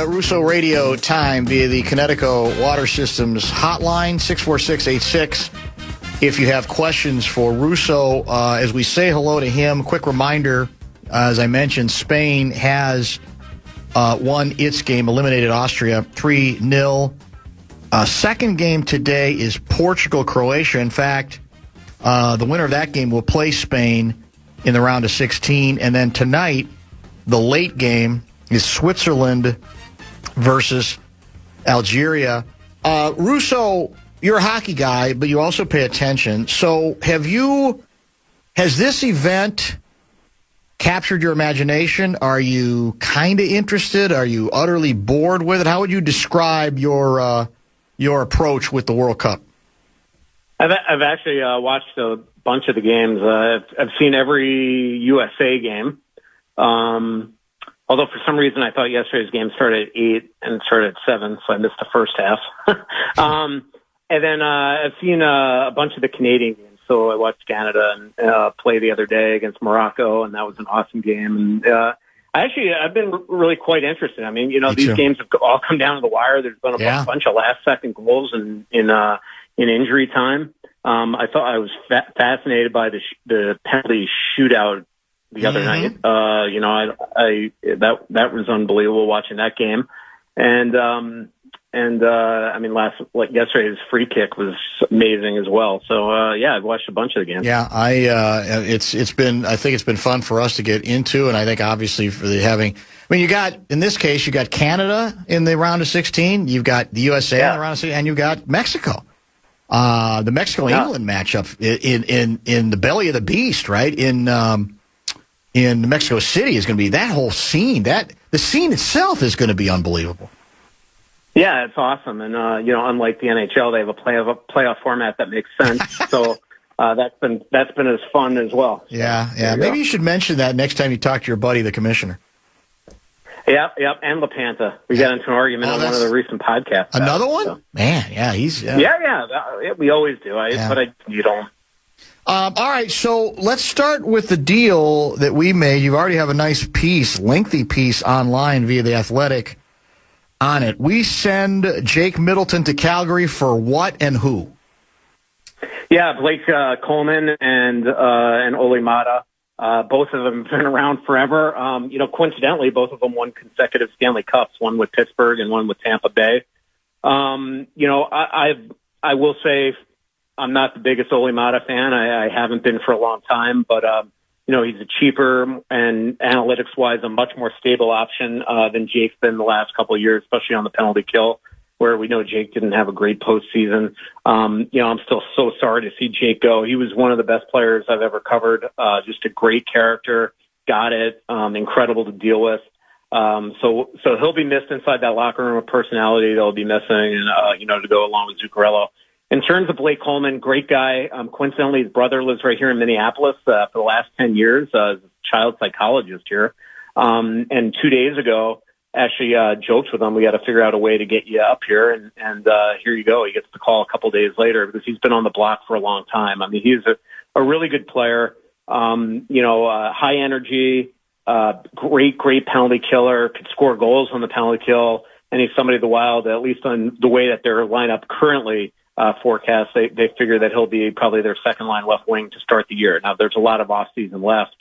Russo radio time via the Connecticut Water Systems hotline, 64686. If you have questions for Russo, as we say hello to him, quick reminder, as I mentioned, Spain has won its game, eliminated Austria 3-0. Second game today is Portugal-Croatia. In fact, the winner of that game will play Spain in the round of 16. And then tonight, the late game is Switzerland versus Algeria. Russo, you're a hockey guy, but you also pay attention. So has this event captured your imagination? Are you kind of interested? Are you utterly bored with it? How would you describe your approach with the World Cup? I've actually watched a bunch of the games. I've seen every USA game. Although for some reason I thought yesterday's game started at 8 and started at 7, so I missed the first half. And then I've seen a bunch of the Canadian games. So I watched Canada play the other day against Morocco, and that was an awesome game. And I've been really quite interested. I mean, these games have all come down to the wire. There's been a bunch of last-second goals in injury time. I thought I was fascinated by the penalty shootout the other night. That was unbelievable watching that game. Yesterday's free kick was amazing as well. So I've watched a bunch of the games. Yeah, I think it's been fun for us to get into, and I think obviously you got Canada in the round of 16, you've got the USA in the round of 16, and you've got Mexico. The Mexico-England matchup in the belly of the beast, right? In Mexico City is going to be that whole scene. The scene itself is going to be unbelievable. Yeah, it's awesome. And, unlike the NHL, they have a playoff format that makes sense. So that's been as fun as well. Yeah. Maybe you should mention that next time you talk to your buddy, the commissioner. Yep. And LaPanta. We got into an argument on one of the recent podcasts. Another one? So. Man, yeah, he's... Yeah, we always do. But you don't. All right, so let's start with the deal that we made. You already have a nice lengthy piece online via The Athletic on it. We send Jake Middleton to Calgary for what and who? Yeah, Blake Coleman and Ole Mata. Both of them have been around forever. Coincidentally, both of them won consecutive Stanley Cups, one with Pittsburgh and one with Tampa Bay. I will say I'm not the biggest Ole Mata fan. I haven't been for a long time, but he's a cheaper and analytics-wise a much more stable option than Jake's been the last couple of years, especially on the penalty kill, where we know Jake didn't have a great postseason. I'm still so sorry to see Jake go. He was one of the best players I've ever covered. Just a great character, got it, incredible to deal with. So he'll be missed inside that locker room of personality. They'll be missing, and to go along with Zuccarello. In terms of Blake Coleman, great guy. Coincidentally, his brother lives right here in Minneapolis for the last 10 years as a child psychologist here. And 2 days ago, actually joked with him, we got to figure out a way to get you up here. And here you go. He gets the call a couple days later because he's been on the block for a long time. I mean, he's a really good player, high energy, great penalty killer, could score goals on the penalty kill. And he's somebody the Wild, at least on the way that their lineup currently forecast, they figure that he'll be probably their second line left wing to start the year. Now there's a lot of off season left.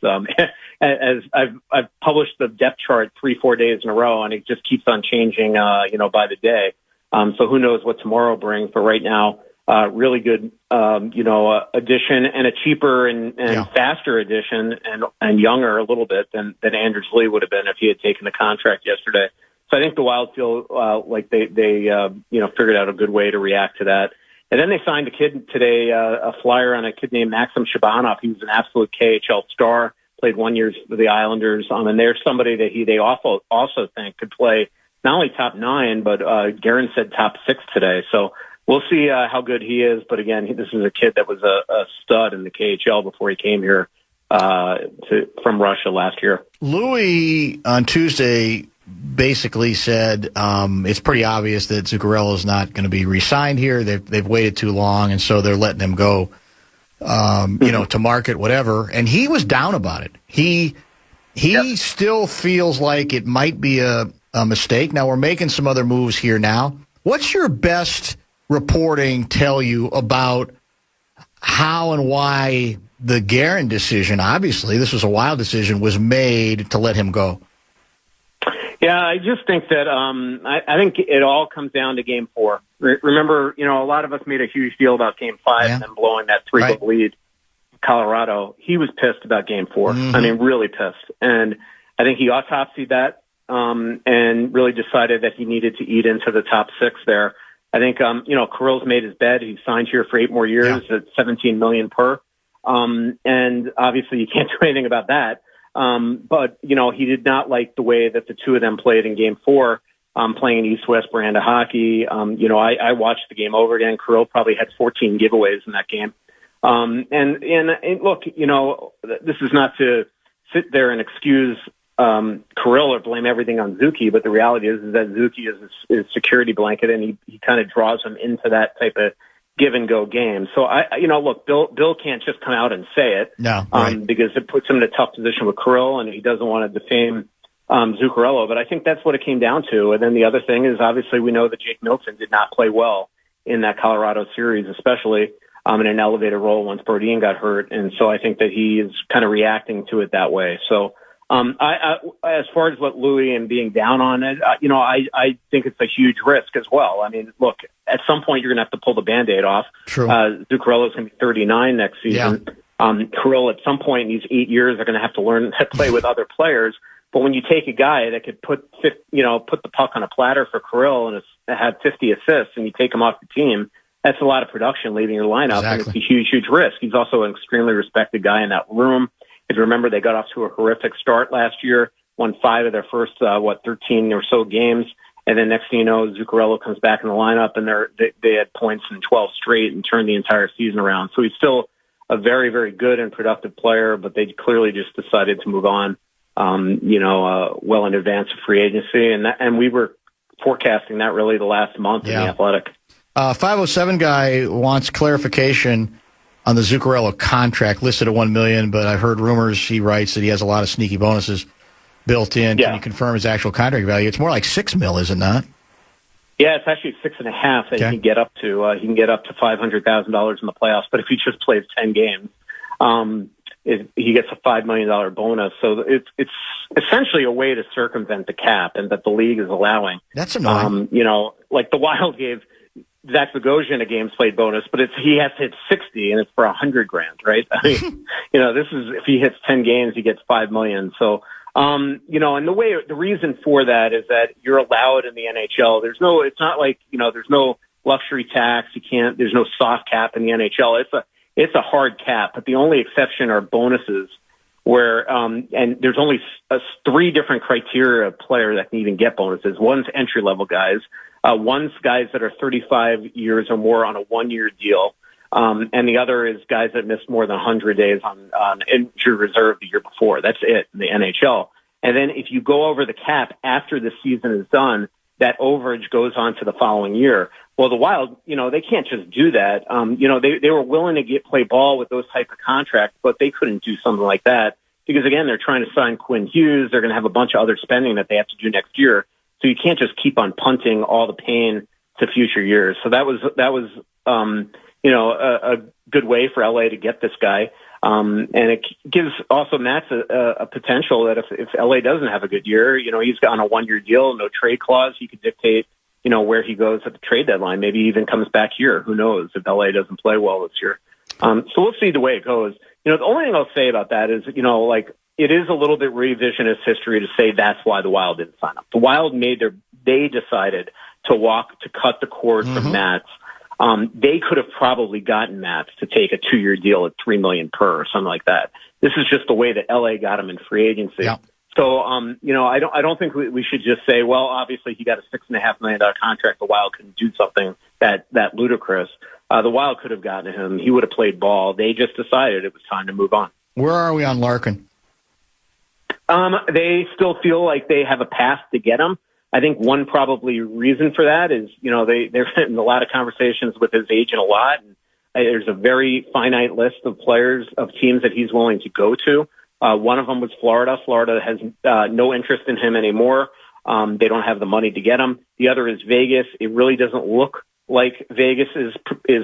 As I've published the depth chart 3-4 days in a row, and it just keeps on changing, by the day. So who knows what tomorrow brings? But right now, really good, addition and a cheaper and faster addition and younger a little bit than Anders Lee would have been if he had taken the contract yesterday. So I think the Wild feel like they figured out a good way to react to that. And then they signed a kid today, a flyer on a kid named Maxim Shabanov. He was an absolute KHL star, played 1 year for the Islanders. And there's somebody that they also think could play not only top 9, but Guerin said top 6 today. So we'll see how good he is. But again, this is a kid that was a stud in the KHL before he came here from Russia last year. Louis on Tuesday basically said it's pretty obvious that Zuccarello is not going to be re-signed here. They've waited too long, and so they're letting him go, to market, whatever. And he was down about it. He still feels like it might be a mistake. Now we're making some other moves here now. What's your best reporting tell you about how and why the Guerin decision, obviously this was a wild decision, was made to let him go? Yeah, I just think that I think it all comes down to Game 4. Remember, a lot of us made a huge deal about Game 5 and then blowing that 3-goal lead in Colorado. He was pissed about Game 4. I mean, really pissed. And I think he autopsied that and really decided that he needed to eat into the top 6 there. I think, Kirill's made his bed. He's signed here for 8 more years at $17 million per. And obviously you can't do anything about that. But, he did not like the way that the two of them played in Game 4, playing an East-West brand of hockey. I watched the game over again. Kirill probably had 14 giveaways in that game. And look, this is not to sit there and excuse Kirill or blame everything on Zuki, but the reality is that Zuki is his security blanket, and he kind of draws him into that type of give and go game. So look, Bill can't just come out and say it, because it puts him in a tough position with Kirill, and he doesn't want to defame Zuccarello. But I think that's what it came down to. And then the other thing is, obviously, we know that Jake Middleton did not play well in that Colorado series, especially in an elevated role once Brodin got hurt. And so I think that he is kind of reacting to it that way. So I as far as what Louis and being down on it, I think it's a huge risk as well. I mean, look, at some point you're going to have to pull the Band-Aid off. True. Zuccarello's going to be 39 next season. Kirill, at some point in these 8 years, are going to have to learn to play with other players. But when you take a guy that could put the puck on a platter for Kirill and have 50 assists, and you take him off the team, that's a lot of production leaving your lineup, and it's a huge, huge risk. He's also an extremely respected guy in that room. If you remember, they got off to a horrific start last year, won 5 of their first 13 or so games, and then next thing you know, Zuccarello comes back in the lineup, and they had points in 12 straight and turned the entire season around. So he's still a very, very good and productive player, but they clearly just decided to move on, well in advance of free agency, and we were forecasting that really the last month in the Athletic. 507 guy wants clarification on the Zuccarello contract, listed at $1 million, but I've heard rumors, he writes, that he has a lot of sneaky bonuses built in. Can you confirm his actual contract value? It's more like $6 million, is it not? Yeah, it's actually 6.5 that he can get up to. He can get up to $500,000 in the playoffs, but if he just plays 10 games, he gets a $5 million bonus. So it's essentially a way to circumvent the cap, and that the league is allowing. That's annoying. Like the Wild gave Zach Bogosian a games played bonus, but he has to hit 60, and it's for $100,000, right? I mean, this is, if he hits 10 games, he gets $5 million. So, and the reason for that is that you're allowed in the NHL. It's not like, there's no luxury tax. There's no soft cap in the NHL. It's a hard cap, but the only exception are bonuses where, and there's only 3 different criteria of player that can even get bonuses. One's entry level guys. One's guys that are 35 years or more on a 1-year deal. And the other is guys that missed more than 100 days on injury reserve the year before. That's it in the NHL. And then if you go over the cap after the season is done, that overage goes on to the following year. Well, the Wild, they can't just do that. They were willing to play ball with those type of contracts, but they couldn't do something like that because, again, they're trying to sign Quinn Hughes. They're going to have a bunch of other spending that they have to do next year. So you can't just keep on punting all the pain to future years. So that was a good way for LA to get this guy. And it gives also Matt a potential that if LA doesn't have a good year, he's got on a 1-year deal, no trade clause. He could dictate, where he goes at the trade deadline. Maybe he even comes back here. Who knows if LA doesn't play well this year. So we'll see the way it goes. The only thing I'll say about that is, it is a little bit revisionist history to say that's why the Wild didn't sign up. The Wild they decided to cut the cord from Mats. They could have probably gotten Mats to take a 2-year deal at $3 million per or something like that. This is just the way that LA got him in free agency. Yeah. So, I don't think we should just say, well, obviously he got a $6.5 million contract. The Wild couldn't do something that ludicrous. The Wild could have gotten him. He would have played ball. They just decided it was time to move on. Where are we on Larkin? They still feel like they have a path to get him. I think one probably reason for that is, they're in a lot of conversations with his agent a lot. And there's a very finite list of players, of teams that he's willing to go to. One of them was Florida. Florida has no interest in him anymore. They don't have the money to get him. The other is Vegas. It really doesn't look like Vegas is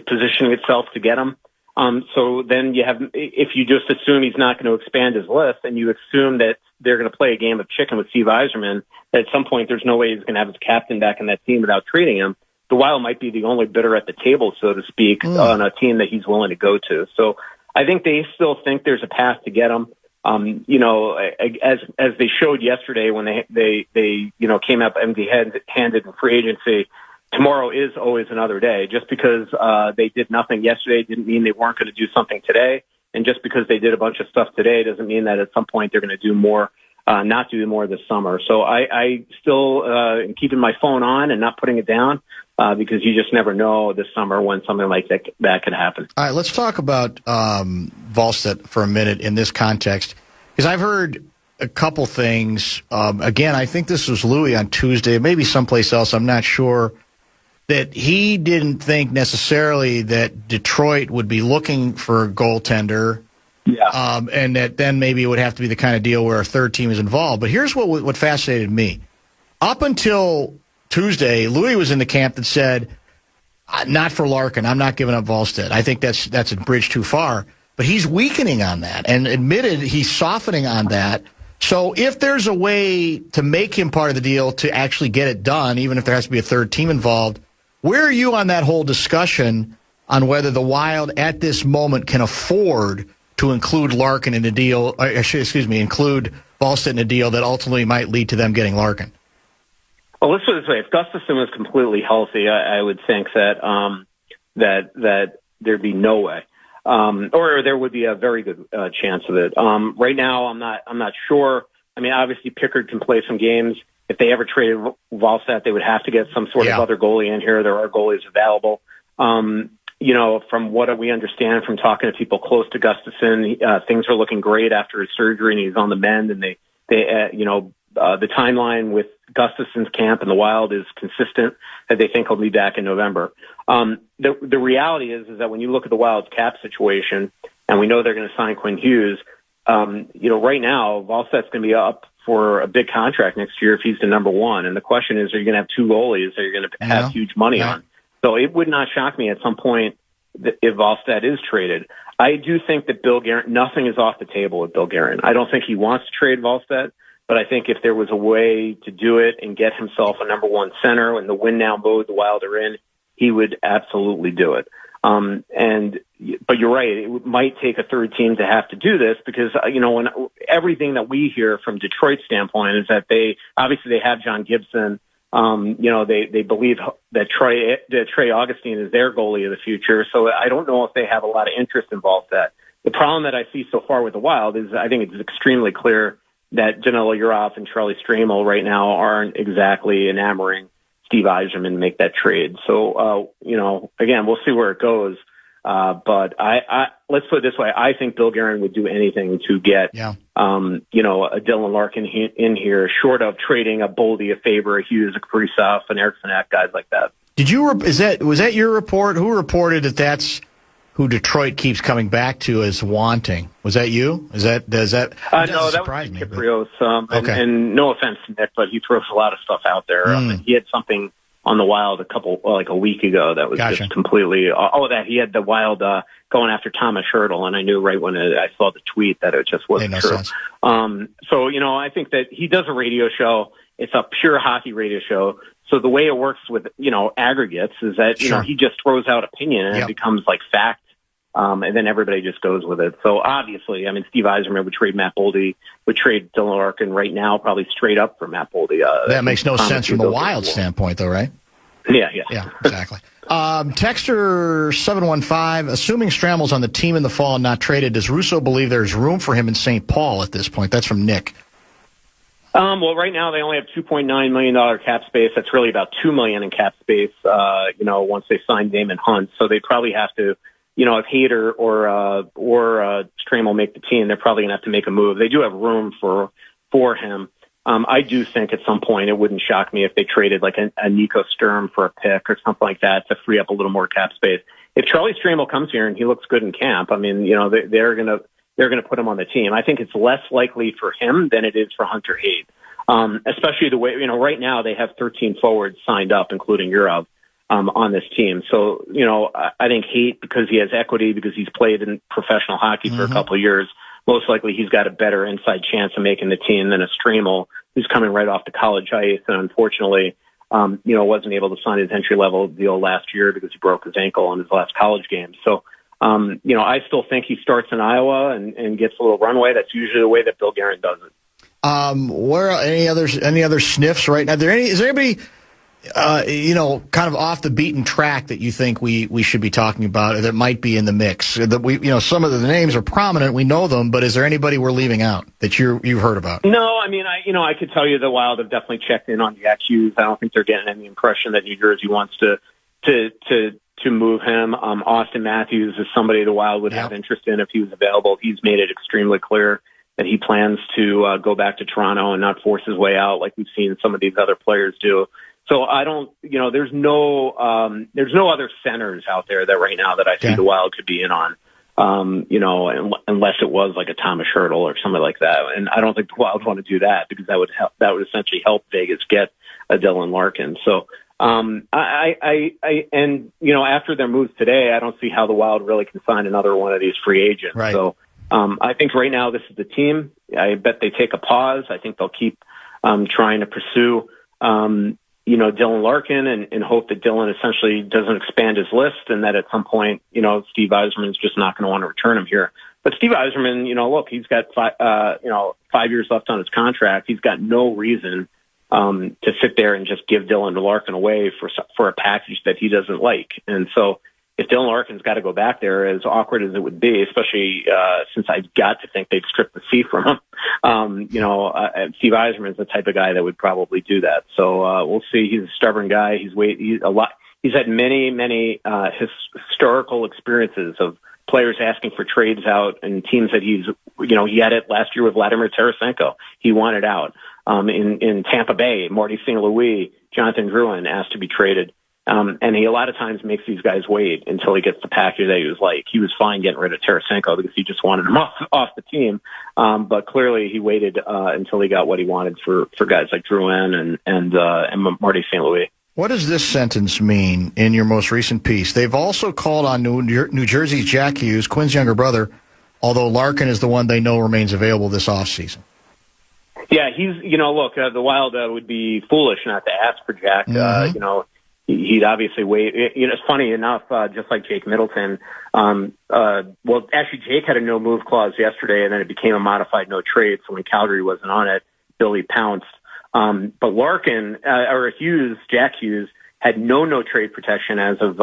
positioning itself to get him. So then you have, if you just assume he's not going to expand his list, and you assume that they're going to play a game of chicken with Steve Yzerman, that at some point there's no way he's going to have his captain back in that team without trading him. The Wild might be the only bidder at the table, so to speak, on a team that he's willing to go to. So I think they still think there's a path to get him. As they showed yesterday when they came up empty-handed in free agency, tomorrow is always another day. Just because they did nothing yesterday didn't mean they weren't going to do something today. And just because they did a bunch of stuff today doesn't mean that at some point they're going to do more, not do more this summer. So I still am keeping my phone on and not putting it down because you just never know this summer when something like that could happen. All right, let's talk about Wallstedt for a minute in this context, because I've heard a couple things. Again, I think this was Louis on Tuesday, maybe someplace else, I'm not sure, that he didn't think necessarily that Detroit would be looking for a goaltender, and that then maybe it would have to be the kind of deal where a third team is involved. But here's what fascinated me. Up until Tuesday, Louis was in the camp that said, not for Larkin, I'm not giving up Wallstedt. I think that's a bridge too far. But he's weakening on that and admitted he's softening on that. So if there's a way to make him part of the deal to actually get it done, even if there has to be a third team involved, where are you on that whole discussion on whether the Wild at this moment can afford to include Larkin in the deal, include Wallstedt in a deal that ultimately might lead to them getting Larkin? Well, let's put it this way. If Gustafsson was completely healthy, I would think that that there'd be no way. Or there would be a very good chance of it. Right now, I'm not sure. I mean, obviously Pickard can play some games. If they ever traded Wallstedt, they would have to get some sort of other goalie in here. There are goalies available. From what we understand from talking to people close to Gustafsson, things are looking great after his surgery, and he's on the mend. And the timeline with Gustafsson's camp and the Wild is consistent, that they think he'll be back in November. The reality is that when you look at the Wild's cap situation, and we know they're going to sign Quinn Hughes, right now Wallstedt's going to be up for a big contract next year if he's the number one. And the question is, are you going to have two goalies that you're going to have huge money on? So it would not shock me at some point that if Wallstedt is traded. I do think that Bill Guerin, nothing is off the table with Bill Guerin. I don't think he wants to trade Wallstedt, but I think if there was a way to do it and get himself a number one center in the win now mode the Wild are in, he would absolutely do it. But you're right, it might take a third team to have to do this because, when everything that we hear from Detroit's standpoint is that they have John Gibson. They believe that Trey Augustine is their goalie of the future. So I don't know if they have a lot of interest involved with that. The problem that I see so far with the Wild is I think it's extremely clear that Danilo Urov and Charlie Stramel right now aren't exactly enamoring Steve Yzerman to make that trade. So, again, we'll see where it goes. But let's put it this way. I think Bill Guerin would do anything to get, a Dylan Larkin in here, short of trading a Boldy, a Faber, a Hughes, a Kaprizov, an Eriksson, guys like that. Was that your report? Who reported that that's who Detroit keeps coming back to as wanting? Was that you? Does that no, that was Kiprios. And no offense to Nick, but he throws a lot of stuff out there. He had something on the Wild a week ago that was just completely, that he had the Wild going after Thomas Hertl, and I knew right when I saw the tweet that it just wasn't true. I think that he does a radio show. It's a pure hockey radio show. So the way it works with, aggregates is that, he just throws out opinion and it becomes like fact. And then everybody just goes with it. So obviously, Steve Yzerman would trade Matt Boldy, would trade Dylan Larkin right now, probably straight up for Matt Boldy. That makes no sense from the Wild standpoint, though, right? Yeah, exactly. Texter 715, assuming Stramel's on the team in the fall and not traded, does Russo believe there's room for him in St. Paul at this point? That's from Nick. Well, right now they only have $2.9 million cap space. That's really about $2 million in cap space, once they sign Damon Hunt. So they probably have to, if Hader or Stramel make the team, they're probably going to have to make a move. They do have room for him. I do think at some point it wouldn't shock me if they traded like a Nico Sturm for a pick or something like that to free up a little more cap space. If Charlie Stramel comes here and he looks good in camp, they're going to put him on the team. I think it's less likely for him than it is for Hunter Hayes. especially the way, right now they have 13 forwards signed up, including Urov, on this team. So, I think Haight, because he has equity, because he's played in professional hockey for a couple of years, most likely he's got a better inside chance of making the team than a Stramel, who's coming right off the college ice and unfortunately, wasn't able to sign his entry-level deal last year because he broke his ankle on his last college game. So, I still think he starts in Iowa and gets a little runway. That's usually the way that Bill Guerin does it. Where any other sniffs right now? Is there anybody, kind of off the beaten track that you think we should be talking about or that might be in the mix? That some of the names are prominent, we know them, but is there anybody we're leaving out that you've heard about? No, I mean, I could tell you the Wild have definitely checked in on Jack Hughes. I don't think they're getting any impression that New Jersey wants to move him. Austin Matthews is somebody the Wild would have interest in if he was available. He's made it extremely clear that he plans to go back to Toronto and not force his way out like we've seen some of these other players do. So I don't, there's no other centers out there that right now that I see the Wild could be in on, unless it was like a Thomas Hertl or something like that. And I don't think the Wild want to do that because that would essentially help Vegas get a Dylan Larkin. So, after their moves today, I don't see how the Wild really can sign another one of these free agents. Right. So, I think right now this is the team. I bet they take a pause. I think they'll keep trying to pursue, Dylan Larkin and hope that Dylan essentially doesn't expand his list and that at some point, Steve Yzerman's just not going to want to return him here. But Steve Yzerman, look, he's got 5 years left on his contract. He's got no reason to sit there and just give Dylan Larkin away for a package that he doesn't like. And so if Dylan Larkin's got to go back there, as awkward as it would be, especially since I've got to think they'd strip the C from him, Steve Yzerman's the type of guy that would probably do that. So we'll see. He's a stubborn guy. He's had many historical experiences of players asking for trades out and teams that he had it last year with Vladimir Tarasenko. He wanted out. In Tampa Bay, Marty St. Louis, Jonathan Drouin asked to be traded. And he a lot of times makes these guys wait until he gets the package that he was like. He was fine getting rid of Tarasenko because he just wanted him off the team. But clearly he waited until he got what he wanted for guys like Drouin and Marty St. Louis. What does this sentence mean in your most recent piece? They've also called on New Jersey's Jack Hughes, Quinn's younger brother, although Larkin is the one they know remains available this offseason. Yeah, he's, look, the Wild would be foolish not to ask for Jack. He'd obviously wait. It's funny enough, just like Jake Middleton. Actually, Jake had a no move clause yesterday, and then it became a modified no trade. So when Calgary wasn't on it, Billy pounced. But Larkin or Jack Hughes, had no trade protection as of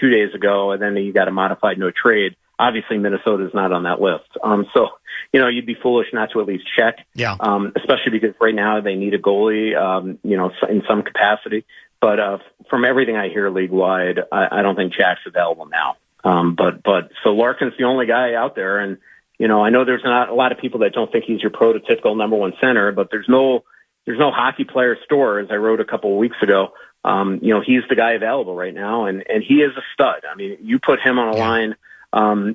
2 days ago, and then he got a modified no trade. Obviously, Minnesota's not on that list. So you'd be foolish not to at least check. Yeah. Especially because right now they need a goalie. In some capacity. But from everything I hear league-wide, I don't think Jack's available now. So Larkin's the only guy out there. And, I know there's not a lot of people that don't think he's your prototypical number one center, but there's no hockey player store, as I wrote a couple of weeks ago. He's the guy available right now, and he is a stud. I mean, you put him on a line,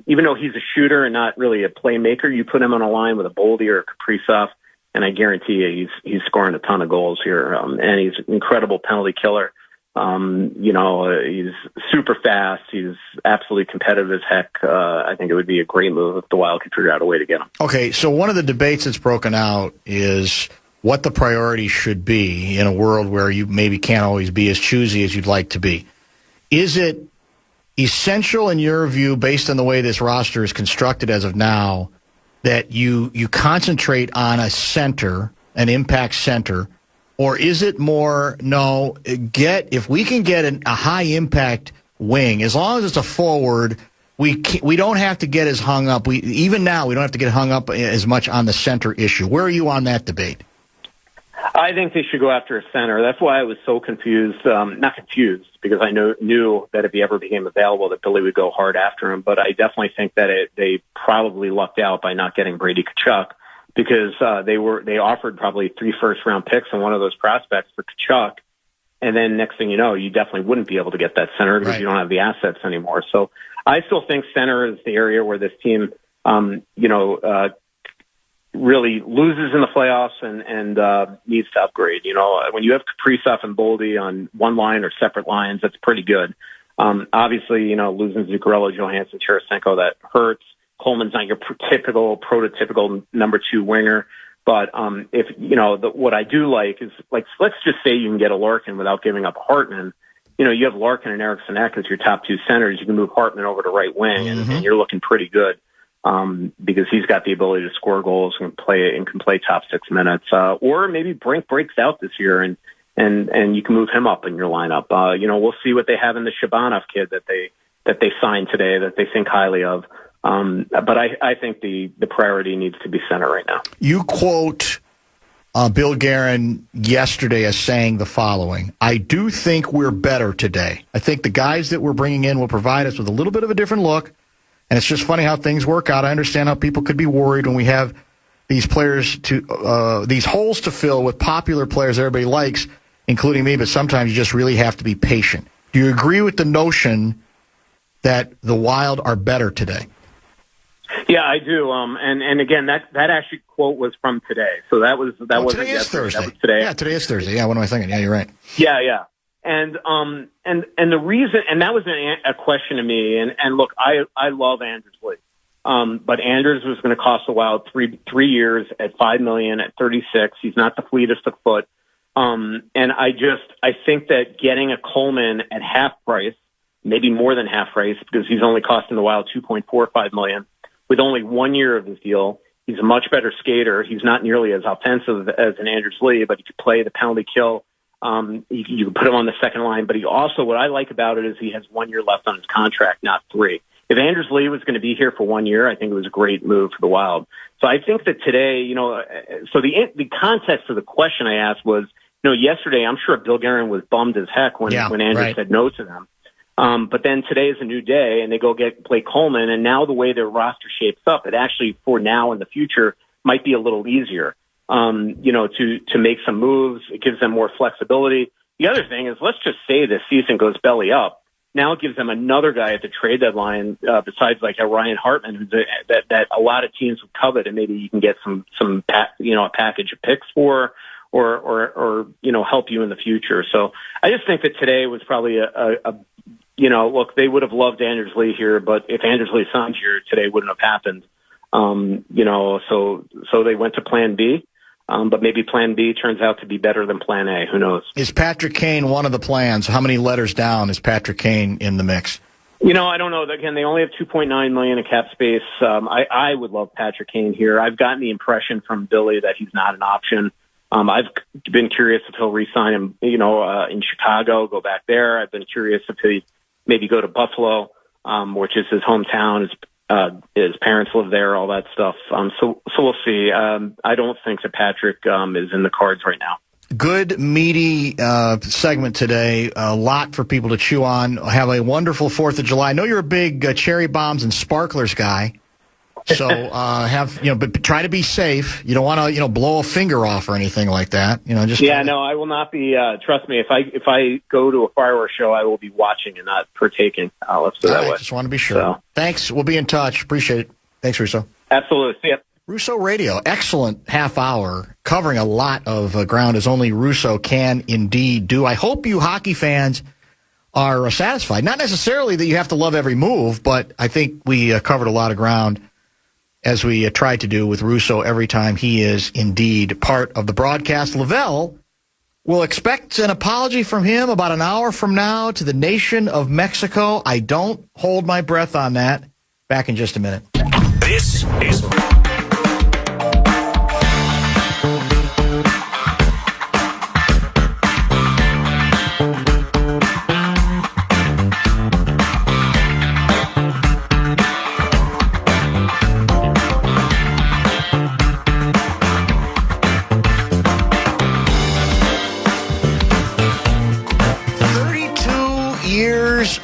even though he's a shooter and not really a playmaker, you put him on a line with a Boldy or a Kaprizov, and I guarantee you he's scoring a ton of goals here. And he's an incredible penalty killer. He's super fast. He's absolutely competitive as heck. I think it would be a great move if the Wild could figure out a way to get him. Okay, so one of the debates that's broken out is what the priority should be in a world where you maybe can't always be as choosy as you'd like to be. Is it essential in your view, based on the way this roster is constructed as of now, that you concentrate on a center, an impact center, or is it more, if we can get a high-impact wing, as long as it's a forward, we don't have to get as hung up. Even now, we don't have to get hung up as much on the center issue. Where are you on that debate? I think they should go after a center. That's why I was so confused. Not confused, because I knew that if he ever became available, that Billy would go hard after him. But I definitely think that they probably lucked out by not getting Brady Tkachuk, because they offered probably 3 first-round picks and one of those prospects for Tkachuk. And then next thing you know, you definitely wouldn't be able to get that center because you don't have the assets anymore. So I still think center is the area where this team, really loses in the playoffs and needs to upgrade. When you have Kaprizov and Boldy on one line or separate lines, that's pretty good. Obviously, losing Zuccarello, Johansson, Tarasenko, that hurts. Coleman's not your prototypical number 2 winger. But if what I do like is, let's just say you can get a Larkin without giving up Hartman. You have Larkin and Eriksson Ek as your top 2 centers. You can move Hartman over to right wing, and you're looking pretty good because he's got the ability to score goals and can play top 6 minutes. Or maybe Brink breaks out this year, and you can move him up in your lineup. We'll see what they have in the Shabanov kid that they signed today that they think highly of. But I think the priority needs to be center right now. You quote Bill Guerin yesterday as saying the following: I do think we're better today. I think the guys that we're bringing in will provide us with a little bit of a different look. And it's just funny how things work out. I understand how people could be worried when we have these players these holes to fill with popular players everybody likes, including me, but sometimes you just really have to be patient. Do you agree with the notion that the Wild are better today? Yeah, I do. And again, that actually quote was from today. So that was today is Thursday. That was today. Yeah, today is Thursday. Yeah, what am I thinking? Yeah, you're right. Yeah. And the reason, and that was a question to me. And look, I love Anders Lee. But Anders was going to cost the Wild 3 years at $5 million at 36. He's not the fleetest of foot. And I think that getting a Coleman at half price, maybe more than half price, because he's only costing the Wild $2.45 million. With only 1 year of his deal, he's a much better skater. He's not nearly as offensive as an Anders Lee, but he could play the penalty kill. You can put him on the second line, but he also, what I like about it is he has 1 year left on his contract, not 3. If Anders Lee was going to be here for 1 year, I think it was a great move for the Wild. So I think that today, so the context of the question I asked was, yesterday, I'm sure Bill Guerin was bummed as heck when Anders said no to them. But then today is a new day, and they go play Coleman, and now the way their roster shapes up, it actually, for now in the future, might be a little easier, to make some moves. It gives them more flexibility. The other thing is, let's just say this season goes belly up. Now it gives them another guy at the trade deadline, besides like a Ryan Hartman, that a lot of teams would covet, and maybe you can get a package of picks for, or help you in the future. So I just think that today was probably look, they would have loved Anders Lee here, but if Anders Lee signed here today, wouldn't have happened. So they went to Plan B, but maybe Plan B turns out to be better than Plan A. Who knows? Is Patrick Kane one of the plans? How many letters down is Patrick Kane in the mix? I don't know. Again, they only have $2.9 million in cap space. I would love Patrick Kane here. I've gotten the impression from Billy that he's not an option. I've been curious if he'll re-sign him, in Chicago, go back there. I've been curious if he maybe go to Buffalo, which is his hometown. His parents live there, all that stuff. So we'll see. I don't think that Patrick is in the cards right now. Good, meaty segment today. A lot for people to chew on. Have a wonderful 4th of July. I know you're a big cherry bombs and sparklers guy. So but try to be safe. You don't want to, blow a finger off or anything like that. No, I will not be. Trust me, if I go to a fireworks show, I will be watching and not partaking. Let's do that way. Just want to be sure. So. Thanks. We'll be in touch. Appreciate it. Thanks, Russo. Absolutely. See ya. Russo Radio, excellent half hour, covering a lot of ground as only Russo can indeed do. I hope you hockey fans are satisfied. Not necessarily that you have to love every move, but I think we covered a lot of ground, as we try to do with Russo every time he is indeed part of the broadcast. Lavelle will expect an apology from him about an hour from now to the nation of Mexico. I don't hold my breath on that. Back in just a minute. This is...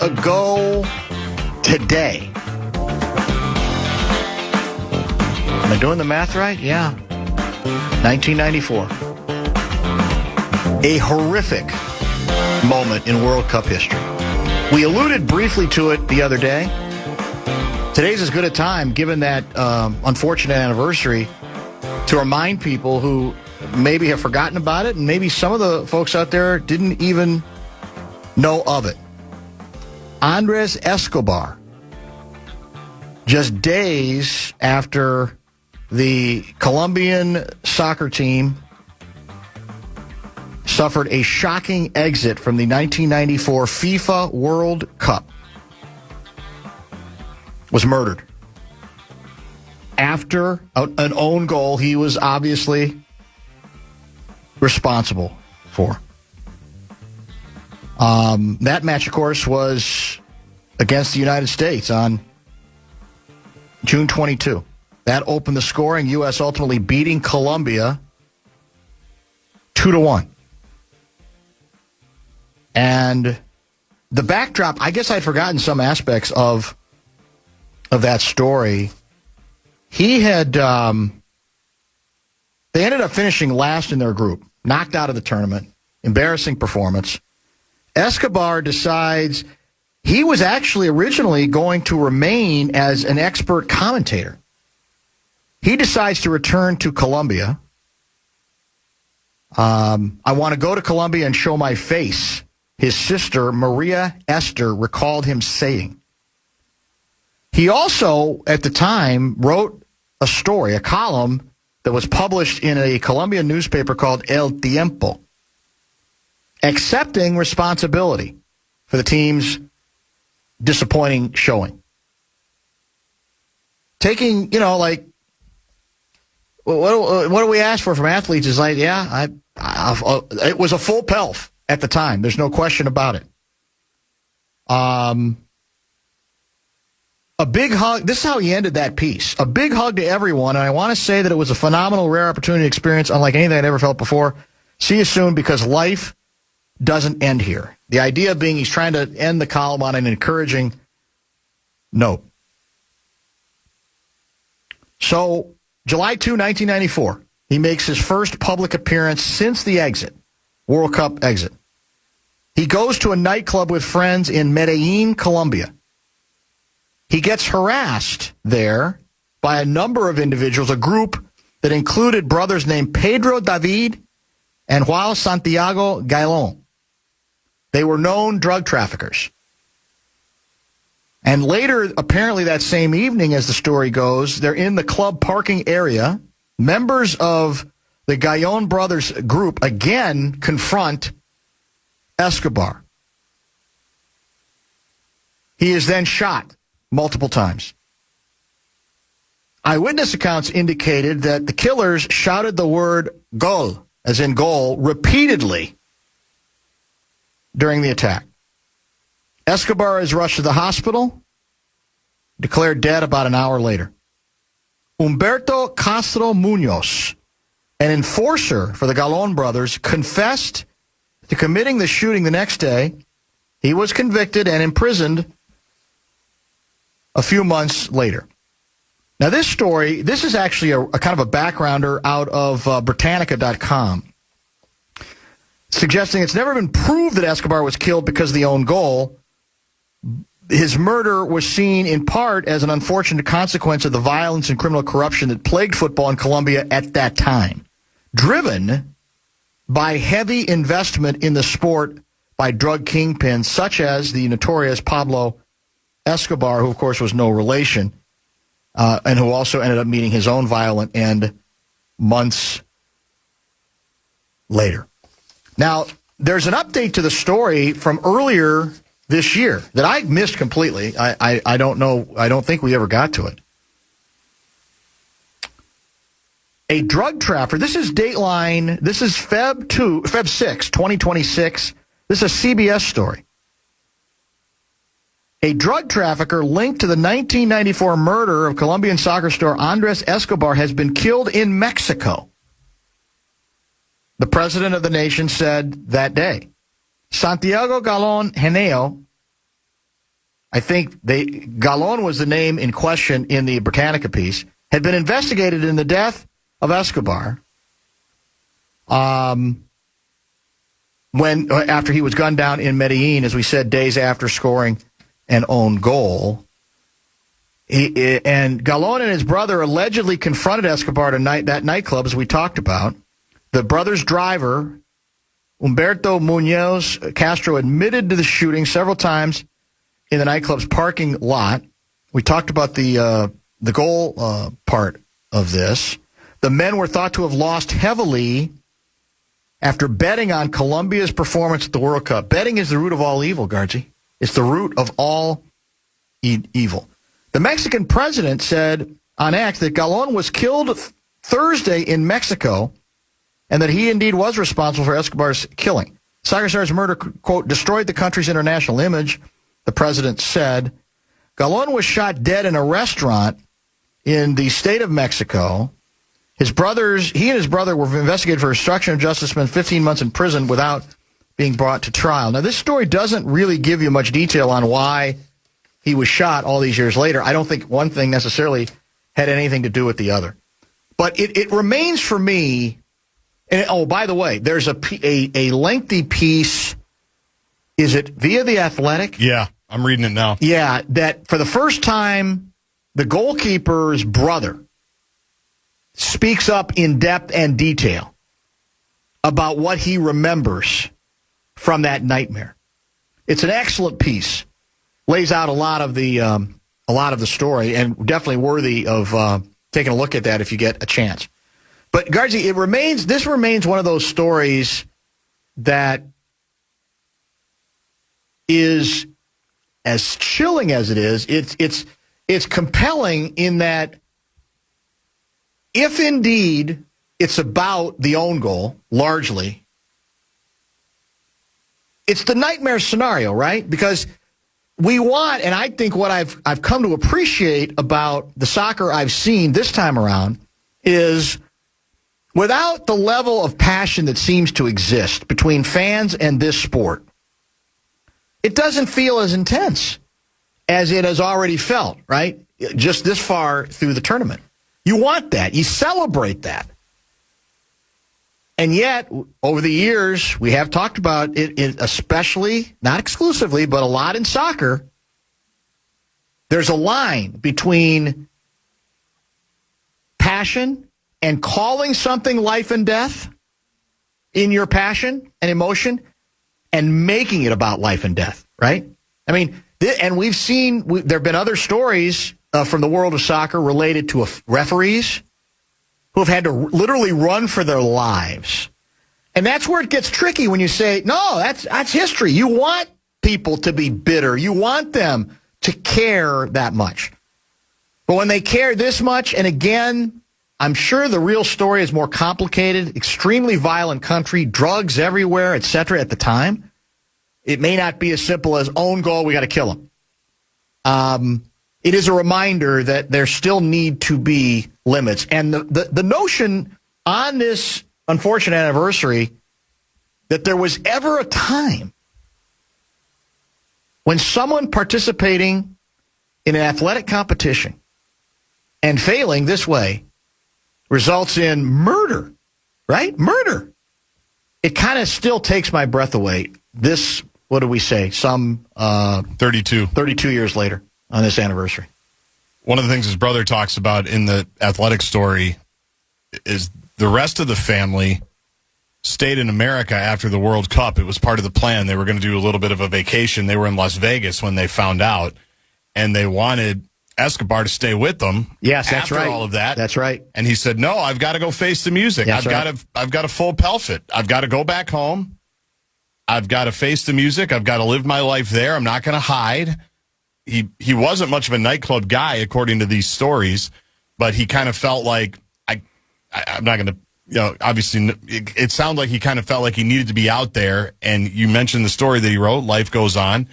ago today. Am I doing the math right? Yeah. 1994. A horrific moment in World Cup history. We alluded briefly to it the other day. Today's as good a time, given that unfortunate anniversary, to to remind people who maybe have forgotten about it, and maybe some of the folks out there didn't even know of it. Andres Escobar, just days after the Colombian soccer team suffered a shocking exit from the 1994 FIFA World Cup, was murdered. After an own goal he was obviously responsible for. That match, of course, was against the United States on June 22. That opened the scoring, U.S. ultimately beating Colombia 2-1. And the backdrop, I guess I'd forgotten some aspects of that story. He had, they ended up finishing last in their group, knocked out of the tournament, embarrassing performance. Escobar decides he was actually originally going to remain as an expert commentator. He decides to return to Colombia. I want to go to Colombia and show my face, his sister, Maria Esther, recalled him saying. He also, at the time, wrote a story, a column that was published in a Colombian newspaper called El Tiempo, accepting responsibility for the team's disappointing showing. Taking, like, what do we ask for from athletes is like, yeah, it was a full pelf at the time. There's no question about it. A big hug. This is how he ended that piece. A big hug to everyone, and I want to say that it was a phenomenal, rare opportunity experience, unlike anything I'd ever felt before. See you soon, because life doesn't end here. The idea being he's trying to end the column on an encouraging note. So, July 2, 1994, he makes his first public appearance since the exit, World Cup exit. He goes to a nightclub with friends in Medellin, Colombia. He gets harassed there by a number of individuals, a group that included brothers named Pedro David and Juan Santiago Gailon. They were known drug traffickers. And later, apparently that same evening, as the story goes, they're in the club parking area. Members of the Gailon brothers group again confront Escobar. He is then shot multiple times. Eyewitness accounts indicated that the killers shouted the word "gol," as in goal, repeatedly during the attack. Escobar is rushed to the hospital, declared dead about an hour later. Humberto Castro Munoz, an enforcer for the Gailon brothers, confessed to committing the shooting the next day. He was convicted and imprisoned a few months later. Now, this story, this is actually a kind of a backgrounder out of Britannica.com, suggesting it's never been proved that Escobar was killed because of the own goal. His murder was seen in part as an unfortunate consequence of the violence and criminal corruption that plagued football in Colombia at that time, driven by heavy investment in the sport by drug kingpins such as the notorious Pablo Escobar, who, of course, was no relation, and who also ended up meeting his own violent end months later. Now, there's an update to the story from earlier this year that I missed completely. I don't know. I don't think we ever got to it. A drug trafficker. This is Dateline. This is Feb 6, 2026. This is a CBS story. A drug trafficker linked to the 1994 murder of Colombian soccer star Andres Escobar has been killed in Mexico. The president of the nation said that day. Santiago Gailon Henao, I think Gailon was the name in question in the Britannica piece, had been investigated in the death of Escobar after he was gunned down in Medellin, as we said, days after scoring an own goal. And Galón and his brother allegedly confronted Escobar that nightclub, as we talked about. The brother's driver, Humberto Muñoz Castro, admitted to the shooting several times in the nightclub's parking lot. We talked about the goal part of this. The men were thought to have lost heavily after betting on Colombia's performance at the World Cup. Betting is the root of all evil, Guardsy. It's the root of all evil. The Mexican president said on X that Galón was killed Thursday in Mexico and that he indeed was responsible for Escobar's killing. Soccer star's murder, quote, destroyed the country's international image, the president said. Galón was shot dead in a restaurant in the state of Mexico. He and his brother were investigated for obstruction of justice, spent 15 months in prison without being brought to trial. Now, this story doesn't really give you much detail on why he was shot all these years later. I don't think one thing necessarily had anything to do with the other. But it remains for me, and oh, by the way, there's a lengthy piece, is it via The Athletic? Yeah, I'm reading it now. Yeah, that for the first time, the goalkeeper's brother speaks up in depth and detail about what he remembers from that nightmare. It's an excellent piece. Lays out a lot of the story, and definitely worthy of taking a look at that if you get a chance. But Guardsy, this remains one of those stories that is as chilling as it is. It's compelling in that if indeed it's about the own goal largely, it's the nightmare scenario, right? Because we want, and I think what I've come to appreciate about the soccer I've seen this time around is without the level of passion that seems to exist between fans and this sport, it doesn't feel as intense as it has already felt, right? Just this far through the tournament. You want that. You celebrate that. And yet, over the years, we have talked about it, especially, not exclusively, but a lot in soccer. There's a line between passion and calling something life and death in your passion and emotion and making it about life and death, right? I mean, and we've seen, there have been other stories from the world of soccer related to referees who have had to literally run for their lives. And that's where it gets tricky when you say, no, that's history. You want people to be bitter. You want them to care that much. But when they care this much, and again, I'm sure the real story is more complicated, extremely violent country, drugs everywhere, etc. at the time. It may not be as simple as own goal, we got to kill them. It is a reminder that there still need to be limits. And the notion on this unfortunate anniversary that there was ever a time when someone participating in an athletic competition and failing this way results in murder, right? Murder. It kind of still takes my breath away. This, what do we say? 32 years later. On this anniversary. One of the things his brother talks about in the athletic story is the rest of the family stayed in America after the World Cup. It was part of the plan. They were going to do a little bit of a vacation. They were in Las Vegas when they found out, and they wanted Escobar to stay with them. Yes, that's right. After all of that. That's right. And he said, no, I've got to go face the music. I've got a full pelfit. I've got to go back home. I've got to face the music. I've got to live my life there. I'm not going to hide. He wasn't much of a nightclub guy, according to these stories, but he kind of felt like, I'm not going to, obviously, it sounded like he kind of felt like he needed to be out there. And you mentioned the story that he wrote, Life Goes On.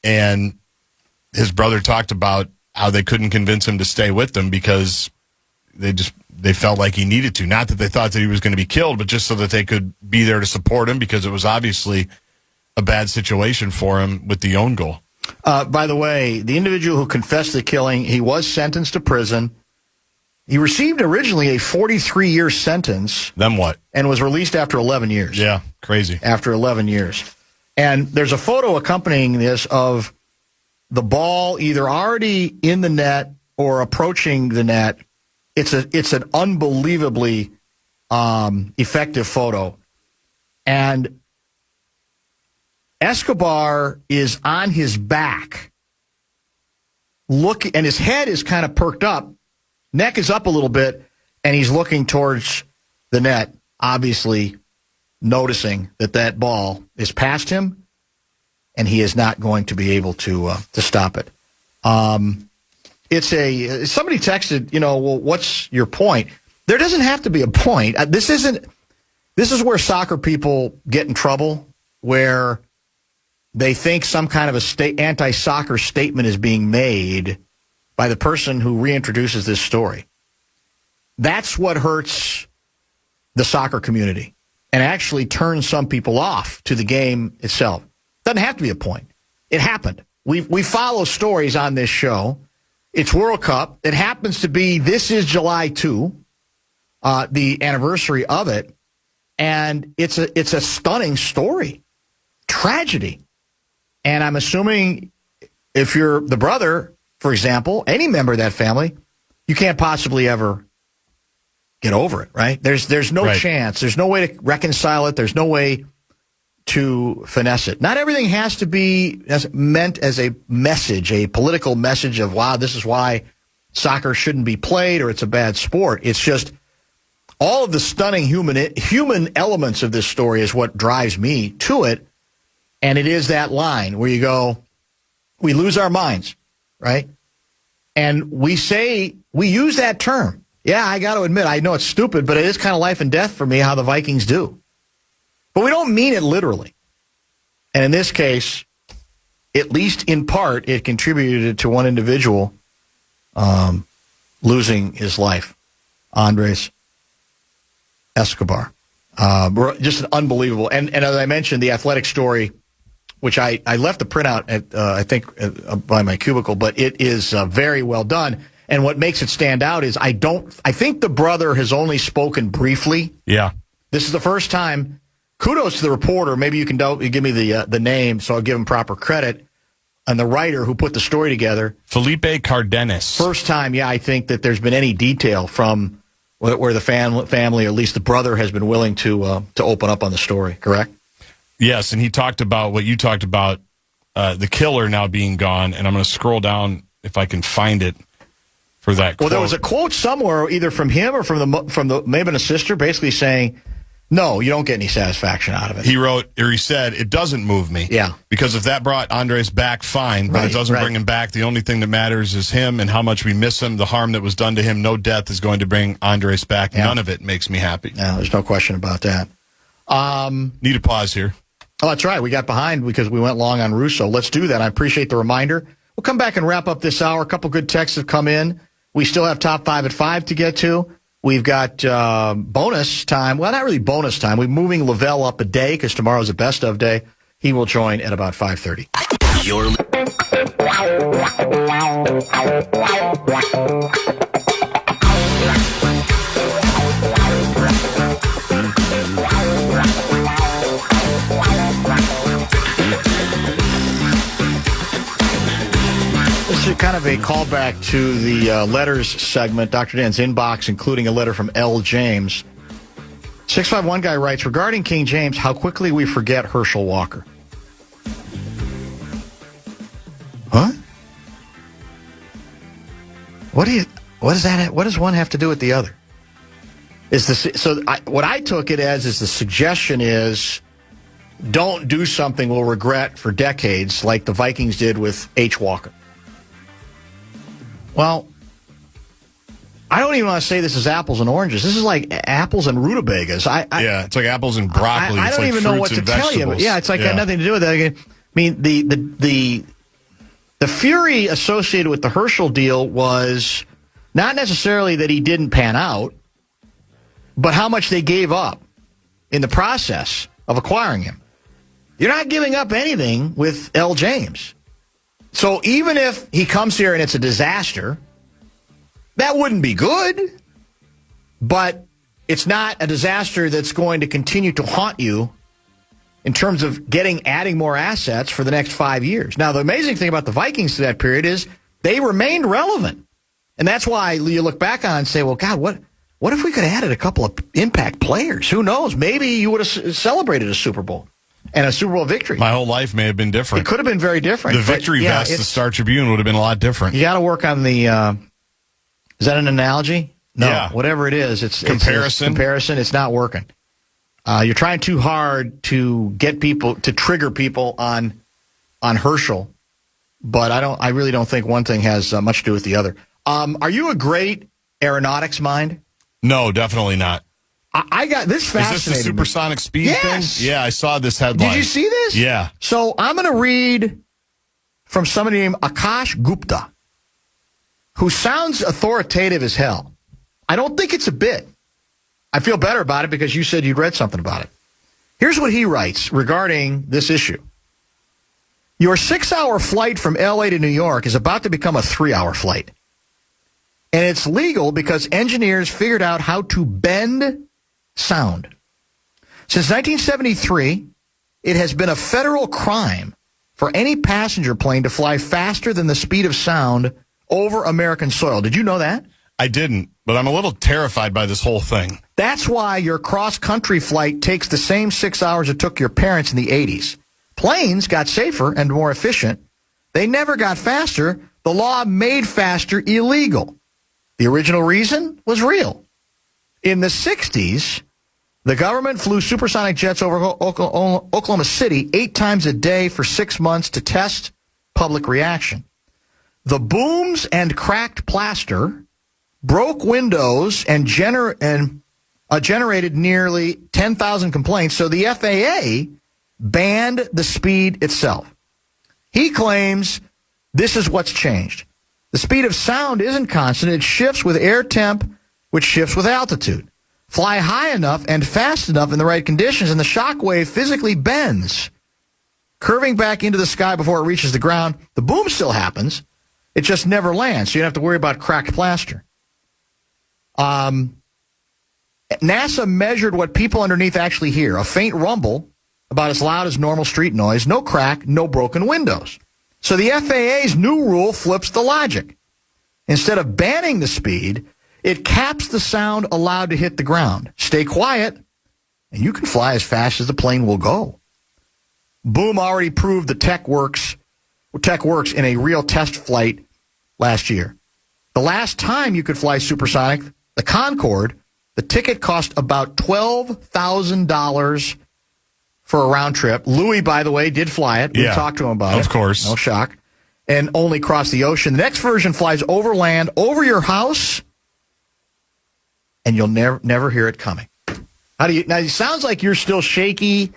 And his brother talked about how they couldn't convince him to stay with them because they felt like he needed to. Not that they thought that he was going to be killed, but just so that they could be there to support him because it was obviously a bad situation for him with the own goal. By the way, the individual who confessed the killing, he was sentenced to prison. He received originally a 43-year sentence. Then what? And was released after 11 years. Yeah, crazy. After 11 years. And there's a photo accompanying this of the ball either already in the net or approaching the net, it's an unbelievably effective photo. And Escobar is on his back, and his head is kind of perked up, neck is up a little bit, and he's looking towards the net, obviously noticing that ball is past him, and he is not going to be able to stop it. Somebody texted, well, what's your point? There doesn't have to be a point. This is where soccer people get in trouble, where they think some kind of anti-soccer statement is being made by the person who reintroduces this story. That's what hurts the soccer community and actually turns some people off to the game itself. Doesn't have to be a point. It happened. We follow stories on this show. It's World Cup. It happens to be, this is July 2, the anniversary of it, and it's a stunning story. Tragedy. And I'm assuming if you're the brother, for example, any member of that family, you can't possibly ever get over it, right? There's no chance. There's no way to reconcile it. There's no way to finesse it. Not everything has to be meant as a message, a political message of, wow, this is why soccer shouldn't be played or it's a bad sport. It's just all of the stunning human elements of this story is what drives me to it. And it is that line where you go, we lose our minds, right? And we use that term. Yeah, I got to admit, I know it's stupid, but it is kind of life and death for me how the Vikings do. But we don't mean it literally. And in this case, at least in part, it contributed to one individual losing his life, Andres Escobar. Just an unbelievable. And as I mentioned, the Athletic story, which I left the printout at, I think, by my cubicle, but it is very well done. And what makes it stand out is I think the brother has only spoken briefly. Yeah. This is the first time. Kudos to the reporter. Maybe you can give me the name, so I'll give him proper credit. And the writer who put the story together. Felipe Cardenas. First time, I think that there's been any detail from where the family, or at least the brother, has been willing to open up on the story, correct? Yes, and he talked about what you talked about, the killer now being gone. And I'm going to scroll down if I can find it for that quote. Well, there was a quote somewhere, either from him or from the maybe a sister, basically saying, no, you don't get any satisfaction out of it. He said, it doesn't move me. Yeah. Because if that brought Andres back, fine, but it doesn't bring him back. The only thing that matters is him and how much we miss him, the harm that was done to him. No death is going to bring Andres back. Yeah. None of it makes me happy. Yeah, there's no question about that. Need a pause here. Oh, that's right. We got behind because we went long on Russo. Let's do that. I appreciate the reminder. We'll come back and wrap up this hour. A couple good texts have come in. We still have top 5 at 5 to get to. We've got bonus time. Well, not really bonus time. We're moving Lavelle up a day because tomorrow's a best of day. He will join at about 5:30. This is kind of a callback to the letters segment, Dr. Dan's inbox, including a letter from L. James. 651 guy writes, regarding King James, how quickly we forget Herschel Walker. Huh? What does one have to do with the other? What I took it as is the suggestion is don't do something we'll regret for decades like the Vikings did with H. Walker. Well, I don't even want to say this is apples and oranges. This is like apples and rutabagas. It's like apples and broccoli. I don't even know what to tell you. But it's like got nothing to do with that. I mean, the fury associated with the Herschel deal was not necessarily that he didn't pan out, but how much they gave up in the process of acquiring him. You're not giving up anything with L. James. So even if he comes here and it's a disaster, that wouldn't be good. But it's not a disaster that's going to continue to haunt you in terms of adding more assets for the next 5 years. Now, the amazing thing about the Vikings to that period is they remained relevant. And that's why you look back on and say, well, God, what if we could have added a couple of impact players? Who knows? Maybe you would have celebrated a Super Bowl and a Super Bowl victory. My whole life may have been different. It could have been very different. The victory vest, the Star Tribune, would have been a lot different. You got to work on the, is that an analogy? No, yeah. Whatever it is, it's comparison. It's not working. You're trying too hard to get people, to trigger people on Herschel, but I really don't think one thing has much to do with the other. Are you a great aeronautics mind? No, definitely not. I got this fascinating. Is this the supersonic speed thing? Yeah, I saw this headline. Did you see this? Yeah. So I'm going to read from somebody named Akash Gupta, who sounds authoritative as hell. I don't think it's a bit. I feel better about it because you said you'd read something about it. Here's what he writes regarding this issue. Your 6-hour flight from L.A. to New York is about to become a 3-hour flight. And it's legal because engineers figured out how to bend sound. Since 1973, it has been a federal crime for any passenger plane to fly faster than the speed of sound over American soil. Did you know that? I didn't, but I'm a little terrified by this whole thing. That's why your cross-country flight takes the same 6 hours it took your parents in the 80s. Planes got safer and more efficient. They never got faster. The law made faster illegal. The original reason was real. In the 60s, the government flew supersonic jets over Oklahoma City 8 times a day for 6 months to test public reaction. The booms and cracked plaster broke windows and generated nearly 10,000 complaints, so the FAA banned the speed itself. He claims this is what's changed. The speed of sound isn't constant. It shifts with air temp, which shifts with altitude. Fly high enough and fast enough in the right conditions, and the shock wave physically bends, curving back into the sky before it reaches the ground. The boom still happens. It just never lands, so you don't have to worry about cracked plaster. NASA measured what people underneath actually hear. A faint rumble, about as loud as normal street noise, no crack, no broken windows. So the FAA's new rule flips the logic. Instead of banning the speed, it caps the sound allowed to hit the ground. Stay quiet, and you can fly as fast as the plane will go. Boom already proved the tech works in a real test flight last year. The last time you could fly supersonic, the Concorde, the ticket cost about $12,000 for a round trip. Louis, by the way, did fly it. We talked to him about it. Of course. No shock. And only crossed the ocean. The next version flies over land, over your house, and you'll never hear it coming. Now, it sounds like you're still shaky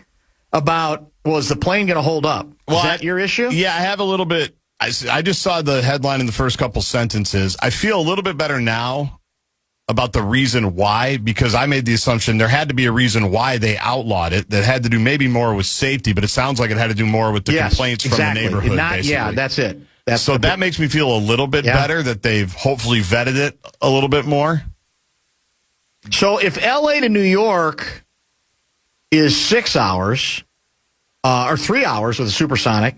about, well, is the plane going to hold up? Is that your issue? Yeah, I have a little bit. I just saw the headline in the first couple sentences. I feel a little bit better now about the reason why, because I made the assumption there had to be a reason why they outlawed it that had to do maybe more with safety, but it sounds like it had to do more with the complaints from the neighborhood, basically. Yeah, that's it. That makes me feel a little bit better that they've hopefully vetted it a little bit more. So if L.A. to New York is 6 hours, or 3 hours with a supersonic,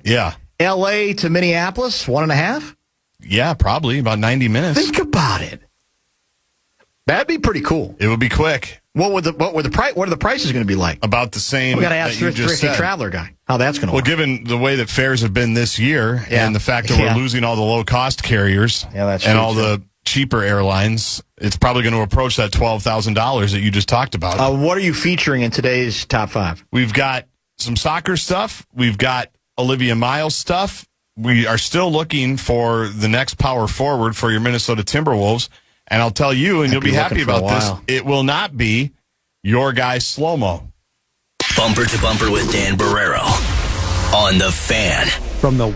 L.A. to Minneapolis, 1.5? Yeah, probably about 90 minutes. Think about it. That'd be pretty cool. It would be quick. What are the prices going to be like? About the same. We got to ask the Thrifty Traveler guy how that's going to work. Well, given the way that fares have been this year and the fact that we're losing all the low-cost carriers and all the cheaper airlines, it's probably going to approach that $12,000 that you just talked about. What are you featuring in today's top 5? We've got some soccer stuff. We've got Olivia Miles stuff. We are still looking for the next power forward for your Minnesota Timberwolves. And I'll tell you, and you'll be happy about this, it will not be your guy Slow-Mo. Bumper to Bumper with Dan Barrero on The Fan. From the